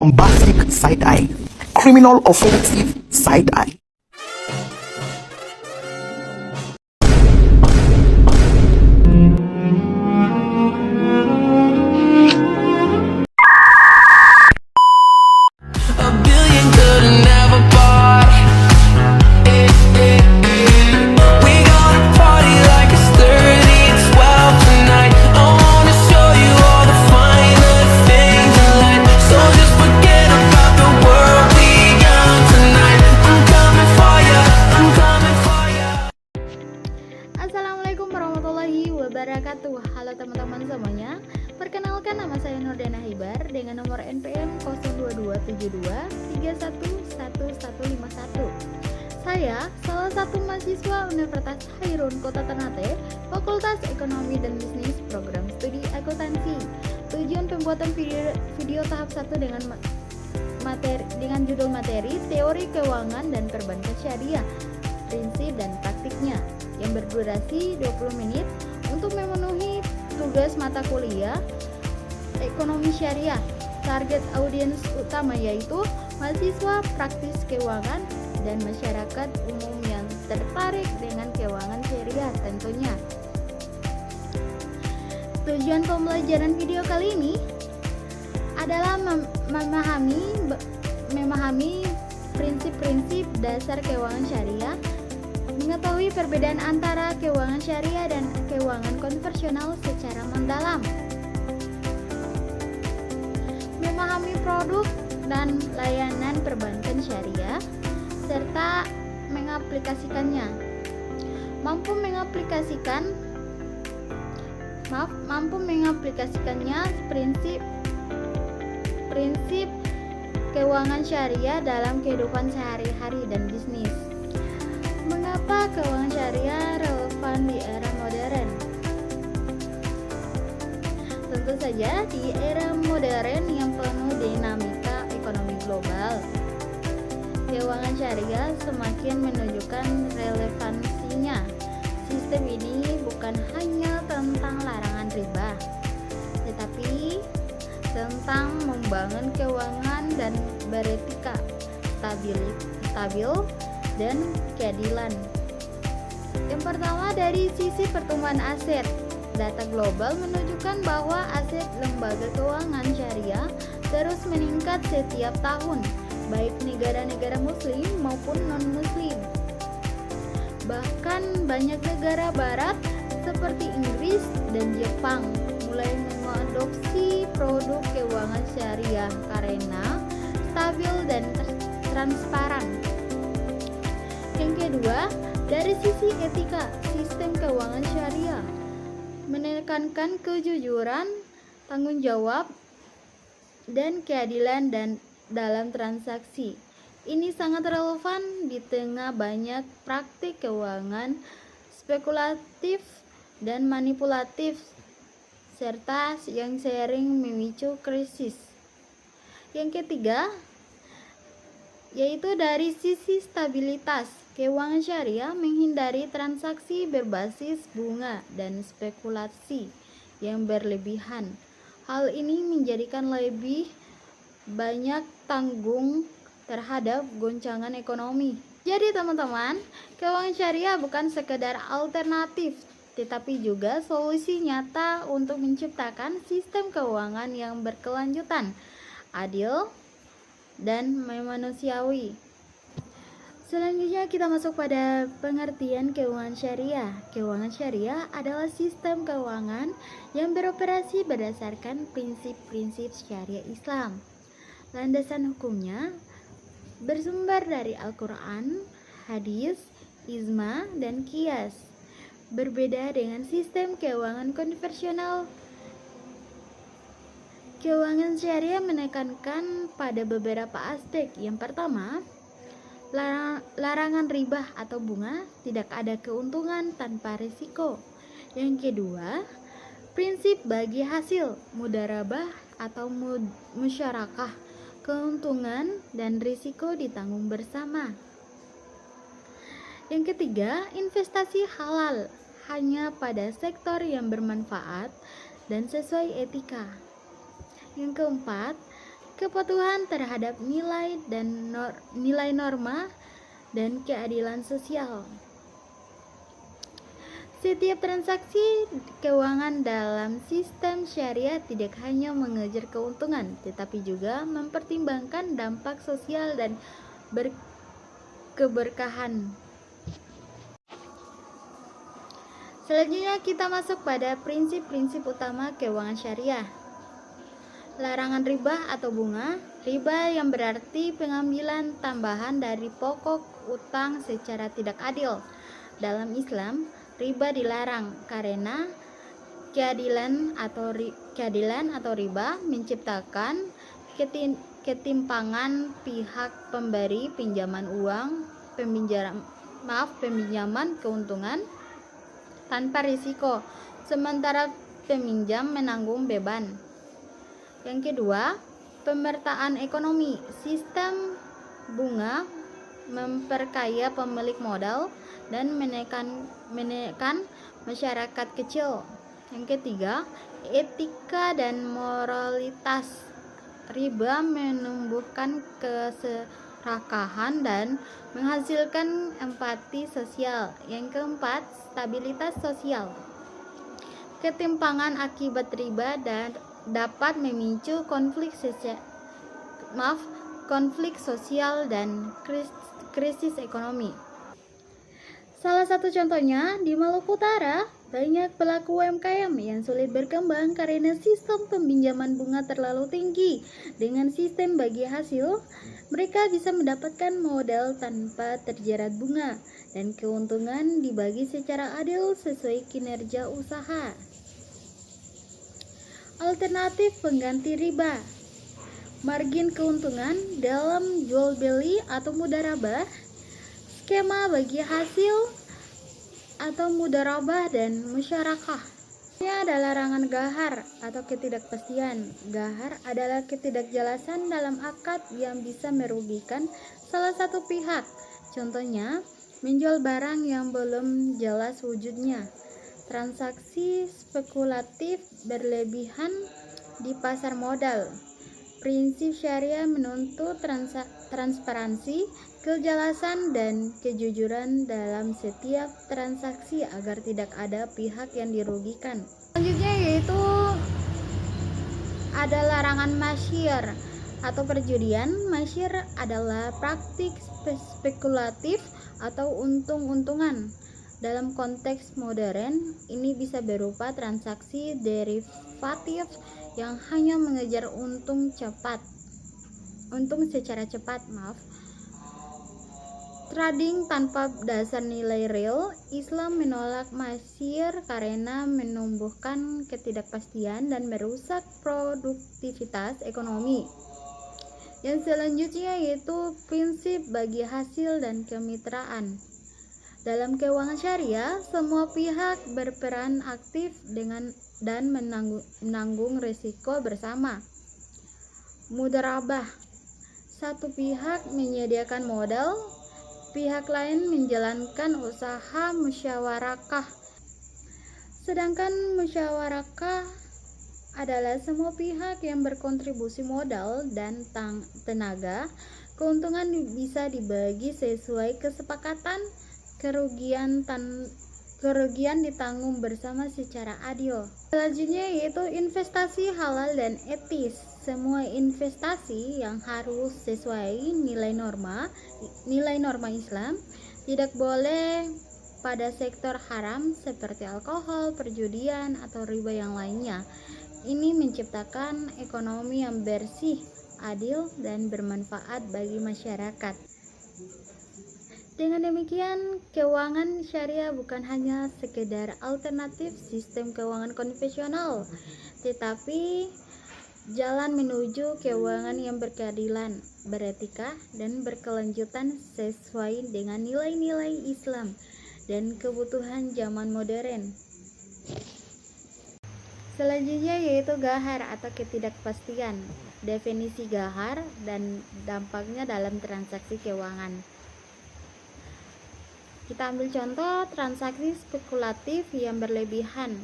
Bombastic side-eye, criminal offensive side-eye. A billion could've never bought. We gonna party like it's 3012 tonight. I wanna show you all the finer things in life. So just forget about the world we got tonight. I'm coming for ya, I'm coming for ya. Assalamualaikum warahmatullahi wabarakatuh. Halo teman-teman semuanya. Perkenalkan, nama saya Nurdana Hibar dengan nomor NPM 02272311151. Saya salah satu mahasiswa Universitas Hairun Kota Ternate, Fakultas Ekonomi dan Bisnis, Program Studi Akuntansi. Tujuan pembuatan video tahap 1 dengan judul materi Teori Keuangan dan Perbankan Syariah, Prinsip dan Praktiknya, yang berdurasi 20 menit untuk memenuhi tugas mata kuliah Ekonomi Syariah. Target audiens utama yaitu mahasiswa praktis keuangan dan masyarakat umum yang tertarik dengan keuangan syariah tentunya. Tujuan pembelajaran video kali ini adalah memahami prinsip-prinsip dasar keuangan syariah, mengetahui perbedaan antara keuangan syariah dan keuangan konvensional secara mendalam, memahami produk dan layanan perbankan syariah, serta mengaplikasikannya. Mampu mengaplikasikannya prinsip keuangan syariah dalam kehidupan sehari-hari dan bisnis. Mengapa keuangan syariah relevan di era modern? Tentu saja di era modern yang penuh dinamika ekonomi global, keuangan syariah semakin menunjukkan relevansinya. Sistem ini bukan hanya tentang larangan riba, tetapi tentang membangun keuangan dan beretika, stabil dan keadilan. Yang pertama, dari sisi pertumbuhan aset, data global menunjukkan bahwa aset lembaga keuangan syariah terus meningkat setiap tahun, baik negara-negara muslim maupun non-muslim. Bahkan banyak negara barat seperti Inggris dan Jepang mulai mengadopsi produk keuangan syariah karena stabil dan transparan. Yang kedua, dari sisi etika, sistem keuangan syariah menekankan kejujuran, tanggung jawab, dan keadilan dalam transaksi. Ini sangat relevan di tengah banyak praktik keuangan spekulatif dan manipulatif, serta yang sering memicu krisis. Yang ketiga, yaitu dari sisi stabilitas, keuangan syariah menghindari transaksi berbasis bunga dan spekulasi yang berlebihan. Hal ini menjadikan lebih banyak tanggung terhadap goncangan ekonomi. Jadi teman-teman, keuangan syariah bukan sekedar alternatif, tetapi juga solusi nyata untuk menciptakan sistem keuangan yang berkelanjutan, adil, dan manusiawi. Selanjutnya kita masuk pada pengertian keuangan syariah. Keuangan syariah adalah sistem keuangan yang beroperasi berdasarkan prinsip-prinsip syariah Islam. Landasan hukumnya bersumber dari Al-Quran, hadis, ijma, dan qiyas. Berbeda dengan sistem keuangan konvensional, keuangan syariah menekankan pada beberapa aspek. Yang pertama, larangan riba atau bunga, tidak ada keuntungan tanpa risiko. Yang kedua, prinsip bagi hasil, mudharabah atau musyarakah, keuntungan dan risiko ditanggung bersama. Yang ketiga, investasi halal, hanya pada sektor yang bermanfaat dan sesuai etika. Yang keempat, kepatuhan terhadap nilai norma dan keadilan sosial. Setiap transaksi keuangan dalam sistem syariah tidak hanya mengejar keuntungan, tetapi juga mempertimbangkan dampak sosial dan keberkahan. Selanjutnya kita masuk pada prinsip-prinsip utama keuangan syariah. Larangan riba atau bunga. Riba yang berarti pengambilan tambahan dari pokok utang secara tidak adil. Dalam Islam, riba dilarang karena keadilan atau riba menciptakan ketimpangan pihak pemberi pinjaman peminjaman keuntungan tanpa risiko, sementara peminjam menanggung beban. Yang kedua, pemertaan ekonomi. Sistem bunga memperkaya pemilik modal dan menekan masyarakat kecil. Yang ketiga, etika dan moralitas. Riba menumbuhkan keserakahan dan menghasilkan empati sosial. Yang keempat, stabilitas sosial. Ketimpangan akibat riba dan dapat memicu konflik sosial dan krisis ekonomi. Salah satu contohnya, di Maluku Utara, banyak pelaku UMKM yang sulit berkembang karena sistem peminjaman bunga terlalu tinggi. Dengan sistem bagi hasil, mereka bisa mendapatkan modal tanpa terjerat bunga, dan keuntungan dibagi secara adil sesuai kinerja usaha. Alternatif pengganti riba. Margin keuntungan dalam jual beli atau mudharabah, skema bagi hasil atau mudharabah dan musyarakah. Ini adalah larangan gahar atau ketidakpastian. Gahar adalah ketidakjelasan dalam akad yang bisa merugikan salah satu pihak. Contohnya, menjual barang yang belum jelas wujudnya. Transaksi spekulatif berlebihan di pasar modal. Prinsip syariah menuntut transparansi, kejelasan, dan kejujuran dalam setiap transaksi agar tidak ada pihak yang dirugikan. Selanjutnya yaitu ada larangan masyir atau perjudian. Masyir adalah praktik spekulatif atau untung-untungan. Dalam konteks modern, ini bisa berupa transaksi derivatif yang hanya mengejar untung secara cepat. Trading tanpa dasar nilai real. Islam menolak masyir karena menumbuhkan ketidakpastian dan merusak produktivitas ekonomi. Yang selanjutnya yaitu prinsip bagi hasil dan kemitraan. Dalam keuangan syariah, semua pihak berperan aktif dan menanggung risiko bersama. Mudharabah. Satu pihak menyediakan modal, pihak lain menjalankan usaha musyawarakah. Sedangkan musyawarakah adalah semua pihak yang berkontribusi modal dan tenaga. Keuntungan bisa dibagi sesuai kesepakatan. Kerugian ditanggung bersama secara adil. Selanjutnya yaitu investasi halal dan etis. Semua investasi yang harus sesuai nilai norma Islam, tidak boleh pada sektor haram seperti alkohol, perjudian, atau riba yang lainnya. Ini menciptakan ekonomi yang bersih, adil, dan bermanfaat bagi masyarakat. Dengan demikian, keuangan syariah bukan hanya sekedar alternatif sistem keuangan konvensional, tetapi jalan menuju keuangan yang berkeadilan, beretika, dan berkelanjutan sesuai dengan nilai-nilai Islam dan kebutuhan zaman modern. Selanjutnya yaitu gahar atau ketidakpastian. Definisi gahar dan dampaknya dalam transaksi keuangan. Kita ambil contoh transaksi spekulatif yang berlebihan.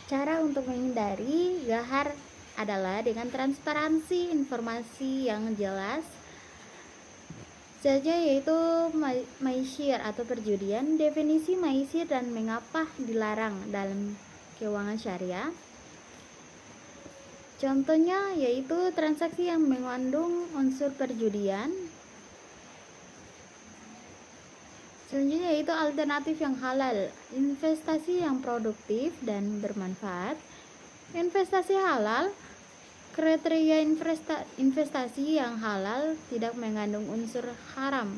Cara untuk menghindari gahar adalah dengan transparansi informasi yang jelas saja, yaitu maisir atau perjudian. Definisi maisir dan mengapa dilarang dalam keuangan syariah. Contohnya yaitu transaksi yang mengandung unsur perjudian. Selanjutnya yaitu alternatif yang halal, investasi yang produktif dan bermanfaat. Investasi halal, kriteria investasi yang halal tidak mengandung unsur haram.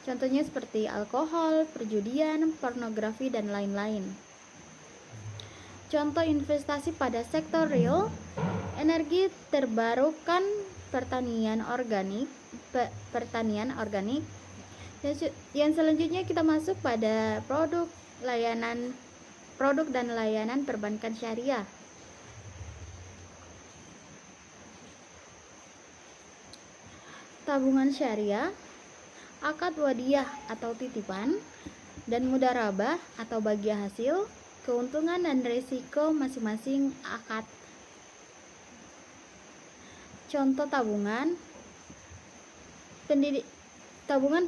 Contohnya seperti alkohol, perjudian, pornografi, dan lain-lain. Contoh investasi pada sektor real, energi terbarukan, pertanian organik. Yang selanjutnya kita masuk pada produk dan layanan perbankan syariah. Tabungan syariah, akad wadiah atau titipan, dan mudharabah atau bagi hasil, keuntungan dan risiko masing-masing akad. Contoh tabungan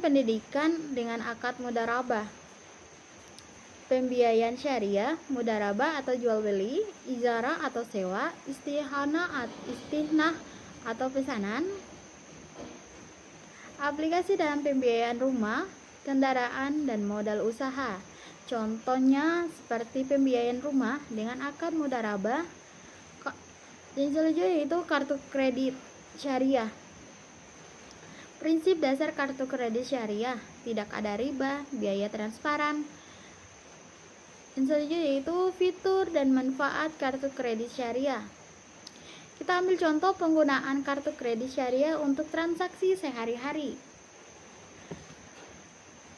pendidikan dengan akad mudharabah. Pembiayaan syariah, mudharabah atau jual beli, ijarah atau sewa, istihnah atau pesanan. Aplikasi dalam pembiayaan rumah, kendaraan, dan modal usaha. Contohnya seperti pembiayaan rumah dengan akad mudharabah. Yang selanjutnya yaitu kartu kredit syariah. Prinsip dasar kartu kredit syariah, tidak ada riba, biaya transparan. Yang selanjutnya yaitu fitur dan manfaat kartu kredit syariah. Kita ambil contoh penggunaan kartu kredit syariah untuk transaksi sehari-hari.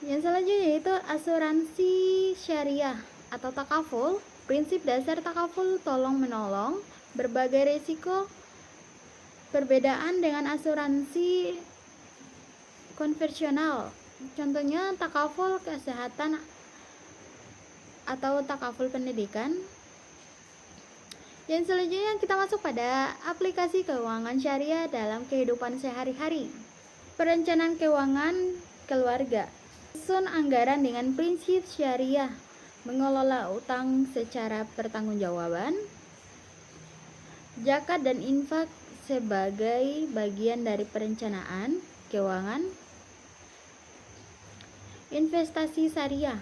Yang selanjutnya yaitu asuransi syariah atau takaful. Prinsip dasar takaful tolong-menolong, berbagai risiko. Perbedaan dengan asuransi konvensional. Contohnya takaful kesehatan atau takaful pendidikan. Yang selanjutnya kita masuk pada aplikasi keuangan syariah dalam kehidupan sehari-hari. Perencanaan keuangan keluarga. Susun anggaran dengan prinsip syariah, mengelola utang secara pertanggungjawaban. Zakat dan infak sebagai bagian dari perencanaan keuangan. Investasi syariah,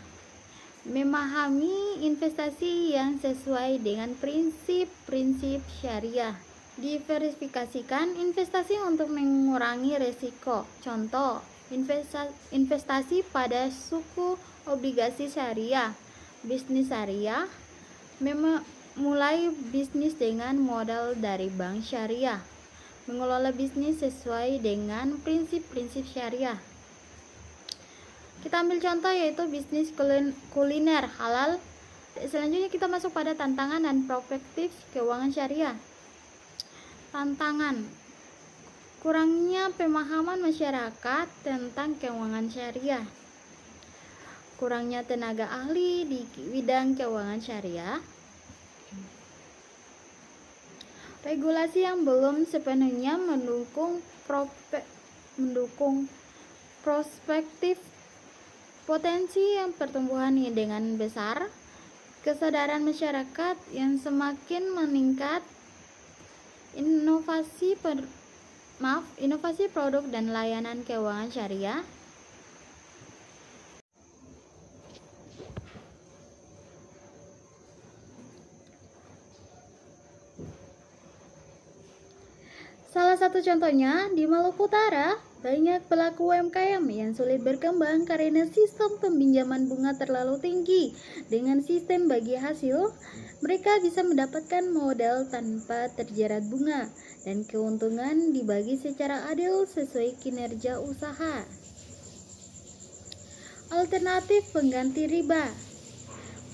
memahami investasi yang sesuai dengan prinsip-prinsip syariah. Diversifikasikan investasi untuk mengurangi risiko. Contoh, investasi pada suku obligasi syariah. Bisnis syariah, memulai bisnis dengan modal dari bank syariah. Mengelola bisnis sesuai dengan prinsip-prinsip syariah. Kita ambil contoh yaitu bisnis kuliner halal. Selanjutnya kita masuk pada tantangan dan perspektif keuangan syariah. Tantangan, kurangnya pemahaman masyarakat tentang keuangan syariah. Kurangnya tenaga ahli di bidang keuangan syariah. Regulasi yang belum sepenuhnya mendukung prospektif potensi yang pertumbuhan dengan besar. Kesadaran masyarakat yang semakin meningkat. Inovasi produk dan layanan keuangan syariah. Salah satu contohnya di Maluku Utara, banyak pelaku UMKM yang sulit berkembang karena sistem peminjaman bunga terlalu tinggi. Dengan sistem bagi hasil, mereka bisa mendapatkan modal tanpa terjerat bunga, dan keuntungan dibagi secara adil sesuai kinerja usaha. Alternatif pengganti riba.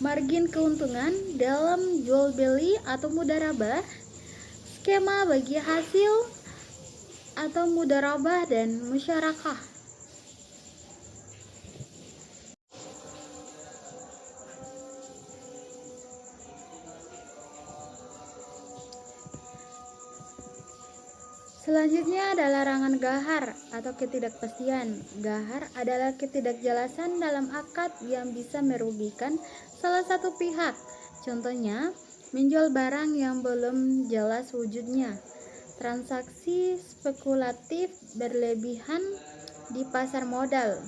Margin keuntungan dalam jual beli atau mudharabah, skema bagi hasil atau mudharabah dan musyarakah. Selanjutnya ada larangan gahar atau ketidakpastian. Gahar adalah ketidakjelasan dalam akad yang bisa merugikan salah satu pihak. Contohnya, menjual barang yang belum jelas wujudnya. Transaksi spekulatif berlebihan di pasar modal.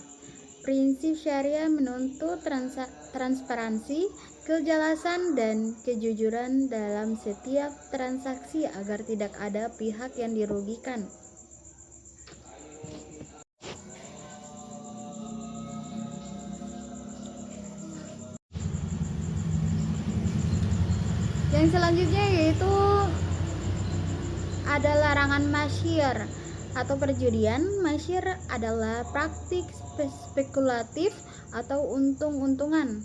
Prinsip syariah menuntut transparansi, kejelasan, dan kejujuran dalam setiap transaksi agar tidak ada pihak yang dirugikan. Yang selanjutnya yaitu ada larangan masyir atau perjudian. Masyir adalah praktik spekulatif atau untung-untungan.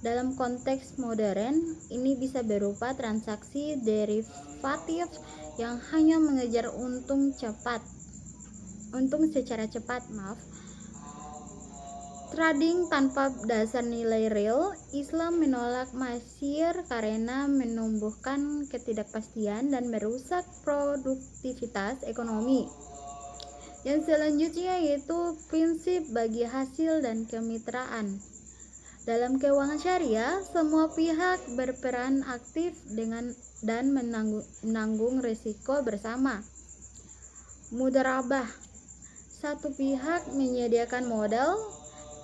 Dalam konteks modern, ini bisa berupa transaksi derivatif yang hanya mengejar untung secara cepat. Trading tanpa dasar nilai real. Islam menolak masyir karena menumbuhkan ketidakpastian dan merusak produktivitas ekonomi. Yang selanjutnya yaitu prinsip bagi hasil dan kemitraan. Dalam keuangan syariah, semua pihak berperan aktif dan menanggung risiko bersama. Mudharabah. Satu pihak menyediakan modal,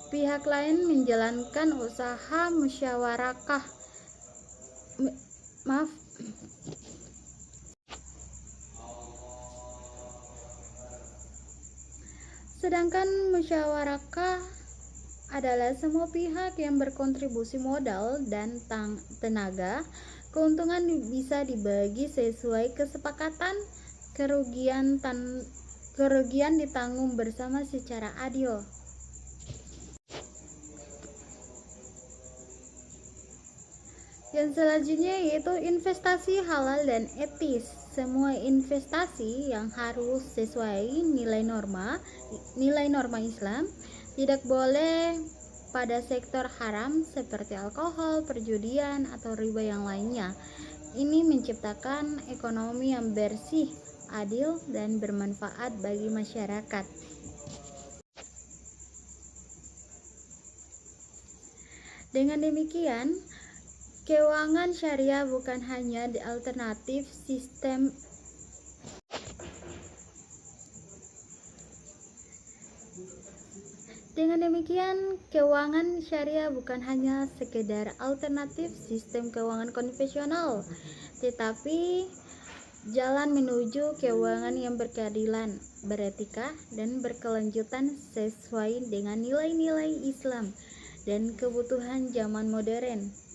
pihak lain menjalankan usaha musyawarakah. Sedangkan musyawarakah adalah semua pihak yang berkontribusi modal dan tenaga. Keuntungan bisa dibagi sesuai kesepakatan, kerugian ditanggung bersama secara adil. Yang selanjutnya yaitu investasi halal dan etis. Semua investasi yang harus sesuai nilai norma Islam, tidak boleh pada sektor haram seperti alkohol, perjudian, atau riba yang lainnya. Ini menciptakan ekonomi yang bersih, adil, dan bermanfaat bagi masyarakat. Dengan demikian, keuangan syariah bukan hanya alternatif sistem sekedar alternatif sistem keuangan konvensional, tetapi jalan menuju keuangan yang berkeadilan, beretika, dan berkelanjutan sesuai dengan nilai-nilai Islam dan kebutuhan zaman modern.